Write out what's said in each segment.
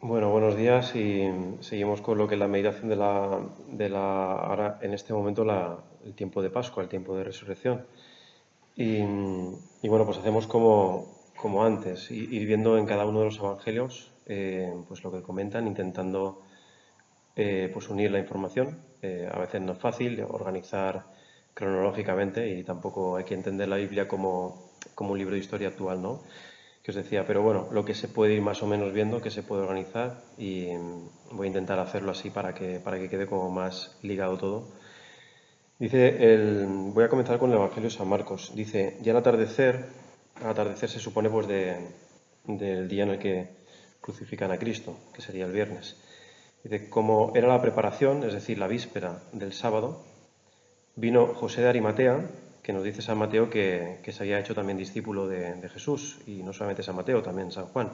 Bueno, buenos días y seguimos con lo que es la meditación ahora en este momento el tiempo de Pascua, el tiempo de resurrección. Y bueno, pues hacemos como antes, ir viendo en cada uno de los evangelios pues lo que comentan, intentando pues unir la información. A veces no es fácil organizar cronológicamente y tampoco hay que entender la Biblia como un libro de historia actual, ¿no? Que os decía, pero bueno, lo que se puede ir más o menos viendo, que se puede organizar y voy a intentar hacerlo así para que quede como más ligado todo. Voy a comenzar con el Evangelio de San Marcos. Dice, ya al atardecer se supone pues del día en el que crucifican a Cristo, que sería el viernes. Dice, como era la preparación, es decir, la víspera del sábado, vino José de Arimatea, que nos dice San Mateo que se había hecho también discípulo de Jesús, y no solamente San Mateo, también San Juan.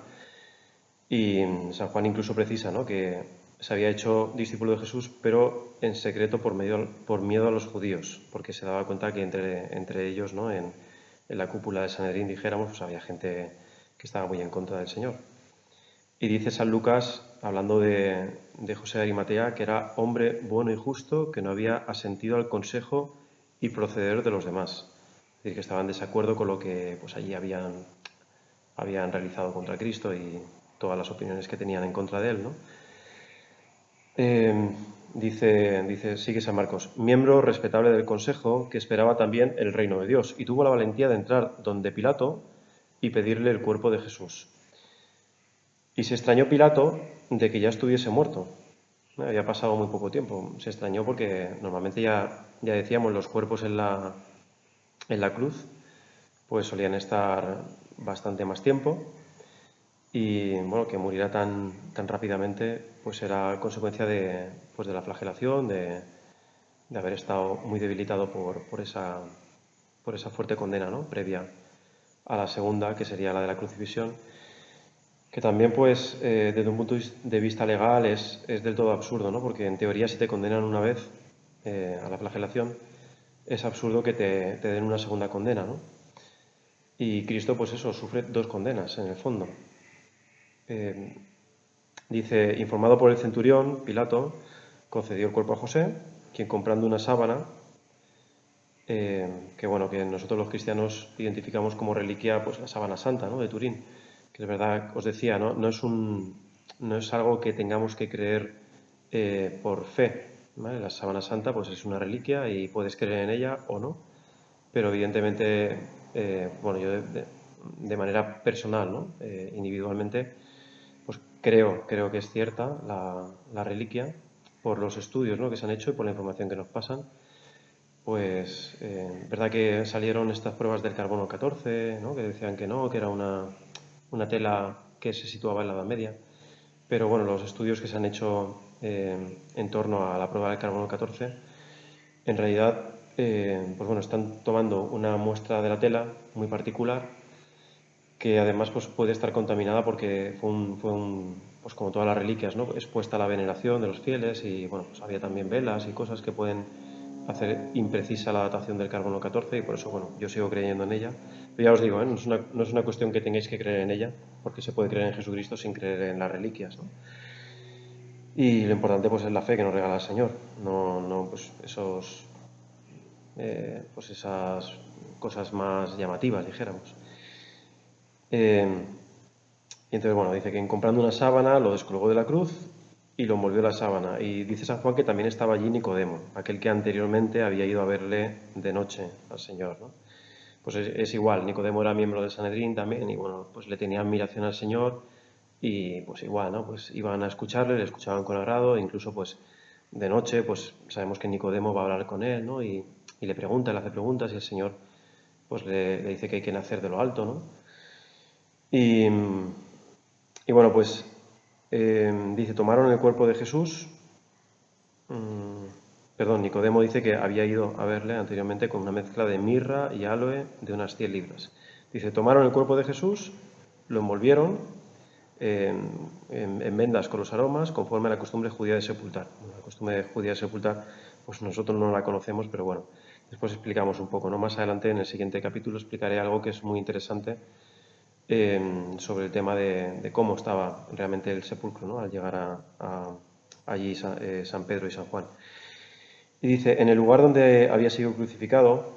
Y San Juan incluso precisa, ¿no?, que se había hecho discípulo de Jesús, pero en secreto por miedo a los judíos, porque se daba cuenta que entre ellos, ¿no?, en la cúpula de Sanedrín, dijéramos, pues había gente que estaba muy en contra del Señor. Y dice San Lucas, hablando de José de Arimatea, que era hombre bueno y justo, que no había asentido al consejo y proceder de los demás. Es decir, que estaban en desacuerdo con lo que pues allí habían realizado contra Cristo y todas las opiniones que tenían en contra de él, ¿no? Sigue San Marcos, miembro respetable del consejo que esperaba también el reino de Dios y tuvo la valentía de entrar donde Pilato y pedirle el cuerpo de Jesús. Y se extrañó Pilato de que ya estuviese muerto. Había pasado muy poco tiempo. Se extrañó porque normalmente ya decíamos los cuerpos en la cruz pues solían estar bastante más tiempo y bueno, que muriera tan rápidamente pues era consecuencia de la flagelación, de haber estado muy debilitado por esa fuerte condena, ¿no?, previa a la segunda, que sería la de la crucifixión, que también pues desde un punto de vista legal es del todo absurdo, ¿no?, porque en teoría si te condenan una vez a la flagelación es absurdo que te den una segunda condena, ¿no? Y Cristo pues eso, sufre dos condenas en el fondo. Eh, Dice, informado por el centurión, Pilato concedió el cuerpo a José, quien comprando una sábana, que bueno, que nosotros los cristianos identificamos como reliquia, pues la sábana santa, ¿no?, de Turín, que es verdad, os decía, ¿no? No es algo que tengamos que creer por fe, ¿vale? La sábana santa pues es una reliquia y puedes creer en ella o no, pero evidentemente, bueno, yo de manera personal, ¿no?, individualmente, pues creo que es cierta la reliquia por los estudios, ¿no?, que se han hecho y por la información que nos pasan. Pues verdad que salieron estas pruebas del carbono 14, ¿no?, que decían que no, que era una tela que se situaba en la Edad Media. Pero bueno, los estudios que se han hecho en torno a la prueba del carbono 14, en realidad, pues bueno, están tomando una muestra de la tela muy particular que además pues puede estar contaminada porque pues como todas las reliquias, ¿no?, expuesta a la veneración de los fieles y bueno, pues había también velas y cosas que pueden hacer imprecisa la datación del carbono 14 y por eso, bueno, yo sigo creyendo en ella. Pero ya os digo, no es una cuestión que tengáis que creer en ella, porque se puede creer en Jesucristo sin creer en las reliquias, ¿no? Y lo importante pues es la fe que nos regala el Señor, no pues pues esas cosas más llamativas, dijéramos. Y entonces, bueno, dice que en comprando una sábana lo descolgó de la cruz y lo envolvió la sábana. Y dice San Juan que también estaba allí Nicodemo, aquel que anteriormente había ido a verle de noche al Señor, ¿no? Pues es igual, Nicodemo era miembro del Sanedrín también y bueno, pues le tenía admiración al Señor y pues igual, ¿no? Pues iban a escucharle, le escuchaban con agrado, e incluso pues de noche, pues sabemos que Nicodemo va a hablar con él, ¿no? Y le pregunta, le hace preguntas y el Señor pues le dice que hay que nacer de lo alto, ¿no? Y, y bueno, pues dice, tomaron el cuerpo de Jesús. Perdón, Nicodemo dice que había ido a verle anteriormente con una mezcla de mirra y aloe de unas 100 libras. Dice, tomaron el cuerpo de Jesús, lo envolvieron en vendas con los aromas, conforme a la costumbre judía de sepultar. La costumbre judía de sepultar, pues nosotros no la conocemos, pero bueno, después explicamos un poco, ¿no? Más adelante, en el siguiente capítulo, explicaré algo que es muy interesante sobre el tema de cómo estaba realmente el sepulcro, ¿no? Al llegar allí San Pedro y San Juan. Y dice, en el lugar donde había sido crucificado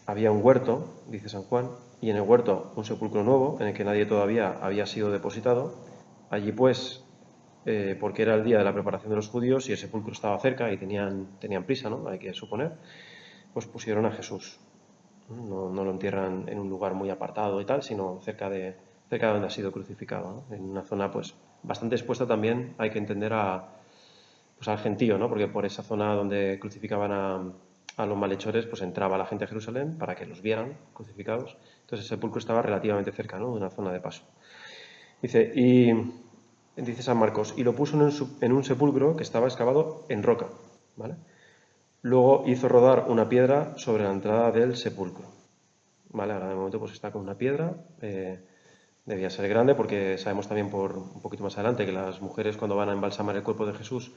había un huerto, dice San Juan, y en el huerto un sepulcro nuevo en el que nadie todavía había sido depositado. Allí pues, porque era el día de la preparación de los judíos y el sepulcro estaba cerca y tenían prisa, ¿no? Hay que suponer, pues pusieron a Jesús. No lo entierran en un lugar muy apartado y tal, sino cerca de donde ha sido crucificado, ¿no? En una zona pues bastante expuesta también, hay que entender pues al gentío, ¿no? Porque por esa zona donde crucificaban a los malhechores, pues entraba la gente a Jerusalén para que los vieran crucificados. Entonces el sepulcro estaba relativamente cerca, ¿no? De una zona de paso. Dice San Marcos, y lo puso en un sepulcro que estaba excavado en roca, ¿vale? Luego hizo rodar una piedra sobre la entrada del sepulcro, ¿vale? Ahora de momento pues está con una piedra, debía ser grande porque sabemos también por un poquito más adelante que las mujeres cuando van a embalsamar el cuerpo de Jesús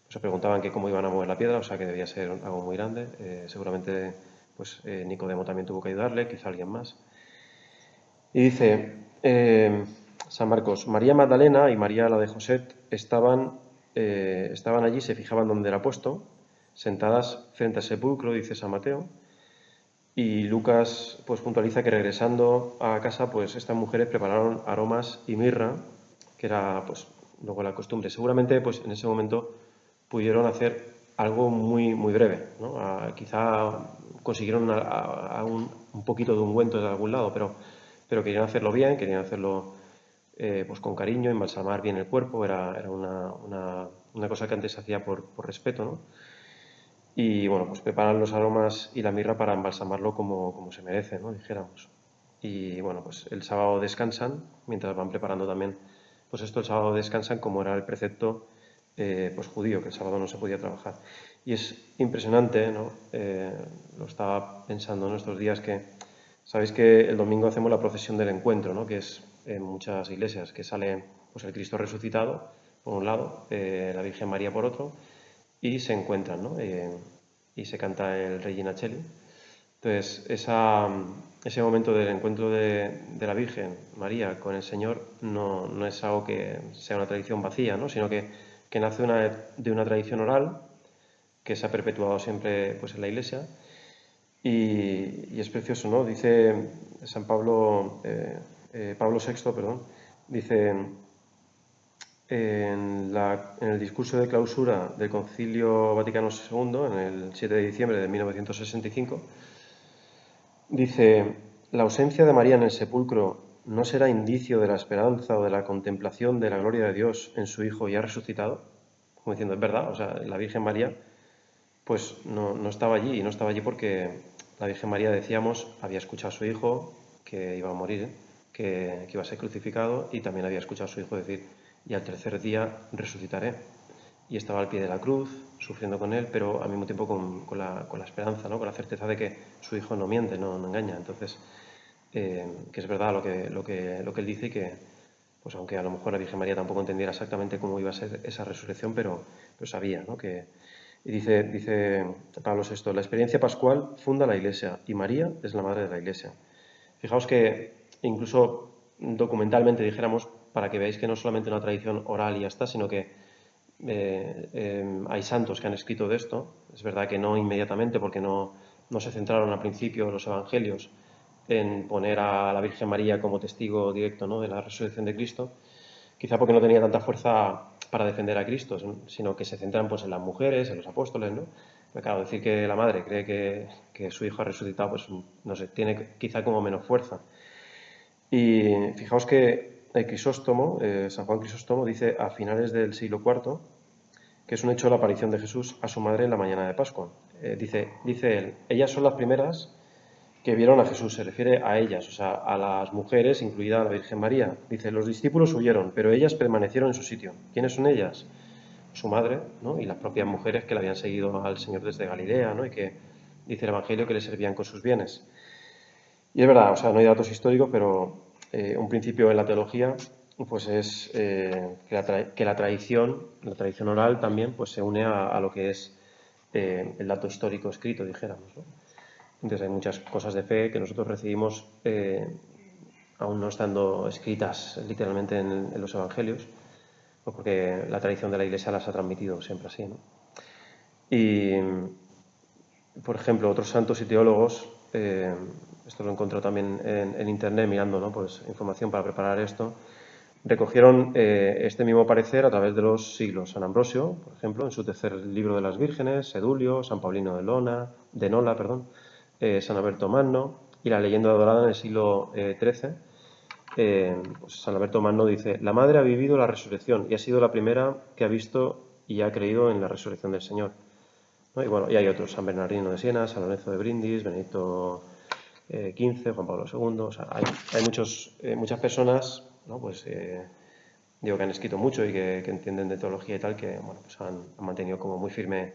se preguntaban que cómo iban a mover la piedra, o sea que debía ser algo muy grande. Seguramente pues Nicodemo también tuvo que ayudarle, quizá alguien más. Y dice San Marcos, María Magdalena y María la de José estaban allí, se fijaban dónde era puesto, sentadas frente al sepulcro, dice San Mateo. Y Lucas pues puntualiza que regresando a casa pues estas mujeres prepararon aromas y mirra, que era pues luego la costumbre. Seguramente pues en ese momento pudieron hacer algo muy, muy breve, ¿no? Quizá consiguieron un poquito de ungüento de algún lado, pero querían hacerlo bien, querían hacerlo pues con cariño, embalsamar bien el cuerpo, era una cosa que antes se hacía por respeto, ¿no? Y bueno, pues preparan los aromas y la mirra para embalsamarlo como se merece, ¿no? Dijéramos. Y bueno, pues el sábado descansan, mientras van preparando también, pues esto el sábado descansan como era el precepto pues judío, que el sábado no se podía trabajar. Y es impresionante, ¿no? Lo estaba pensando en estos días que, sabéis que el domingo hacemos la procesión del encuentro, ¿no? Que es en muchas iglesias, que sale pues el Cristo resucitado por un lado, la Virgen María por otro, y se encuentran, ¿no? Y se canta el Regina Coeli. Entonces, ese momento del encuentro de la Virgen María con el Señor no es algo que sea una tradición vacía, ¿no? Sino que nace de una tradición oral que se ha perpetuado siempre pues, en la Iglesia y es precioso, ¿no? Dice San Pablo, Pablo VI, perdón, dice en el discurso de clausura del Concilio Vaticano II, en el 7 de diciembre de 1965, dice, la ausencia de María en el sepulcro no será indicio de la esperanza o de la contemplación de la gloria de Dios en su Hijo ya resucitado. Como diciendo, es verdad, o sea, la Virgen María pues no estaba allí, y no estaba allí porque la Virgen María, decíamos, había escuchado a su Hijo que iba a morir, que iba a ser crucificado, y también había escuchado a su Hijo decir, y al tercer día resucitaré. Y estaba al pie de la cruz, sufriendo con él, pero al mismo tiempo con la esperanza, ¿no? Con la certeza de que su Hijo no miente, no engaña. Entonces, que es verdad lo que él dice y que, pues aunque a lo mejor la Virgen María tampoco entendiera exactamente cómo iba a ser esa resurrección, pero sabía, ¿no? Y dice Pablo VI, la experiencia pascual funda la Iglesia y María es la madre de la Iglesia. Fijaos que incluso documentalmente dijéramos, para que veáis que no es solamente una tradición oral y ya está, sino que hay santos que han escrito de esto. Es verdad que no inmediatamente, porque no se centraron al principio los evangelios en poner a la Virgen María como testigo directo, ¿no? De la resurrección de Cristo, quizá porque no tenía tanta fuerza para defender a Cristo, sino que se centran pues, en las mujeres, en los apóstoles, ¿no? Pero claro, decir que la madre cree que su hijo ha resucitado, pues no sé, tiene quizá como menos fuerza. Y fijaos que el Crisóstomo, San Juan Crisóstomo, dice a finales del siglo IV que es un hecho la aparición de Jesús a su madre en la mañana de Pascua. Dice él, ellas son las primeras que vieron a Jesús, se refiere a ellas, o sea, a las mujeres, incluida la Virgen María. Dice, los discípulos huyeron, pero ellas permanecieron en su sitio. ¿Quiénes son ellas? Su madre, ¿no? Y las propias mujeres que le habían seguido al Señor desde Galilea, ¿no? Y que dice el Evangelio que le servían con sus bienes. Y es verdad, o sea, no hay datos históricos, pero un principio en la teología pues es que la tradición oral también pues se une a lo que es el dato histórico escrito, dijéramos, ¿no? Entonces hay muchas cosas de fe que nosotros recibimos aún no estando escritas literalmente en los evangelios, pues porque la tradición de la Iglesia las ha transmitido siempre así, ¿no? Y, por ejemplo, otros santos y teólogos, esto lo encontré también en internet mirando, ¿no? Pues información para preparar esto, recogieron este mismo parecer a través de los siglos. San Ambrosio, por ejemplo, en su tercer libro de las vírgenes, Sedulio, San Paulino de Nola, perdón, San Alberto Magno y la leyenda dorada en el siglo XIII. Pues San Alberto Magno dice: la madre ha vivido la resurrección y ha sido la primera que ha visto y ha creído en la resurrección del Señor, ¿no? Y bueno, y hay otros: San Bernardino de Siena, San Lorenzo de Brindis, Benedicto XV, Juan Pablo II. O sea, hay muchas personas, ¿no? Pues digo, que han escrito mucho y que entienden de teología y tal, que bueno, pues han mantenido como muy firme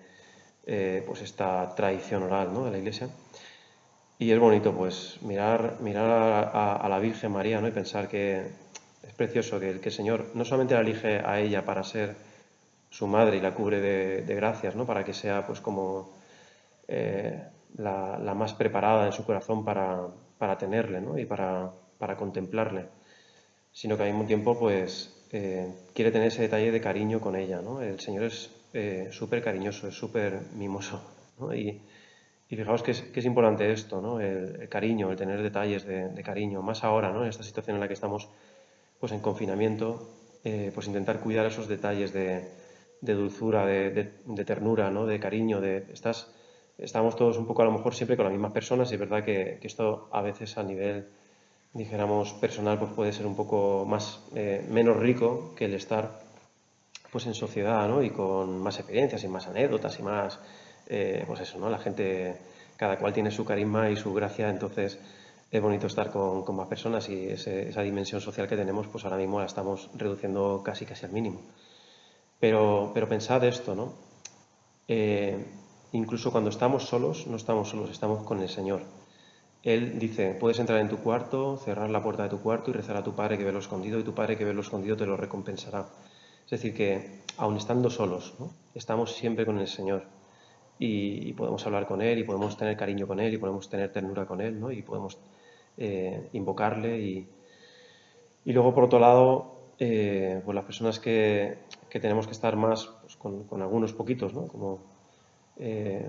pues esta tradición oral, ¿no? De la Iglesia. Y es bonito pues mirar a la Virgen María, ¿no? Y pensar que es precioso que el Señor no solamente la elige a ella para ser su madre y la cubre de gracias, ¿no? Para que sea pues como la más preparada en su corazón para tenerle, ¿no? Y para contemplarle, sino que al mismo tiempo pues quiere tener ese detalle de cariño con ella, ¿no? El Señor es súper cariñoso, es súper mimoso, ¿no? Y fijaos que es importante esto, ¿no? El cariño, el tener detalles de cariño, más ahora, ¿no? En esta situación en la que estamos pues en confinamiento, pues intentar cuidar esos detalles de dulzura, de ternura, ¿no? De cariño, estamos todos un poco a lo mejor siempre con las mismas personas, y es verdad que esto a veces a nivel, dijéramos, personal, pues puede ser un poco menos rico que el estar pues en sociedad, ¿no? Y con más experiencias y más anécdotas y más, pues eso, ¿no? La gente, cada cual tiene su carisma y su gracia, entonces es bonito estar con más personas, y esa dimensión social que tenemos, pues ahora mismo la estamos reduciendo casi al mínimo. Pero pensad esto, ¿no? Eh, Incluso cuando estamos solos, no estamos solos, estamos con el Señor. Él dice: puedes entrar en tu cuarto, cerrar la puerta de tu cuarto y rezar a tu Padre que ve lo escondido, y tu Padre que ve lo escondido te lo recompensará. Es decir, que aun estando solos, ¿no? Estamos siempre con el Señor, y podemos hablar con Él, y podemos tener cariño con Él, y podemos tener ternura con Él, ¿no? Y podemos invocarle. Y luego, por otro lado, pues las personas que tenemos que estar más pues, con algunos poquitos, ¿no? Eh,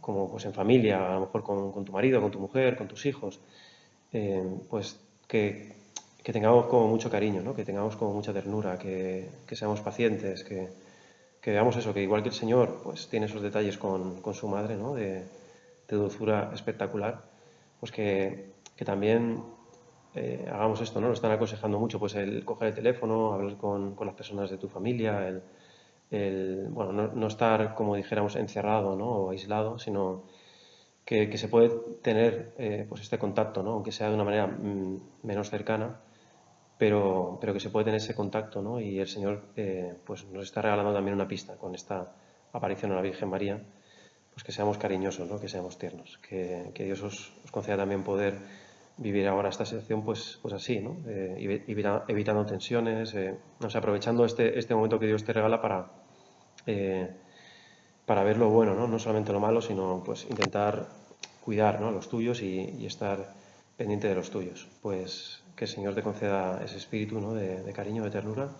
como pues en familia, a lo mejor con tu marido, con tu mujer, con tus hijos, pues que tengamos como mucho cariño, ¿no? Que tengamos como mucha ternura, que seamos pacientes, que veamos eso, que igual que el Señor pues tiene esos detalles con su madre, ¿no? De dulzura espectacular, pues que también hagamos esto, ¿no? Lo están aconsejando mucho, pues el coger el teléfono, hablar con las personas de tu familia, bueno, no estar, como dijéramos, encerrado, ¿no? O aislado, sino que se puede tener pues este contacto, ¿no? Aunque sea de una manera menos cercana, pero que se puede tener ese contacto, ¿no? Y el Señor pues nos está regalando también una pista con esta aparición a la Virgen María, pues que seamos cariñosos, ¿no? Que seamos tiernos, que Dios os conceda también poder vivir ahora esta situación pues así, ¿no? Evitando tensiones, no sé, aprovechando este momento que Dios te regala eh, para ver lo bueno, ¿no? No solamente lo malo, sino pues intentar cuidar, ¿no? A los tuyos y estar pendiente de los tuyos. Pues que el Señor te conceda ese espíritu, ¿no? De cariño, de ternura,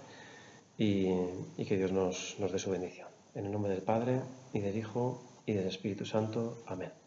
y, y que Dios nos dé su bendición. En el nombre del Padre, y del Hijo, y del Espíritu Santo. Amén.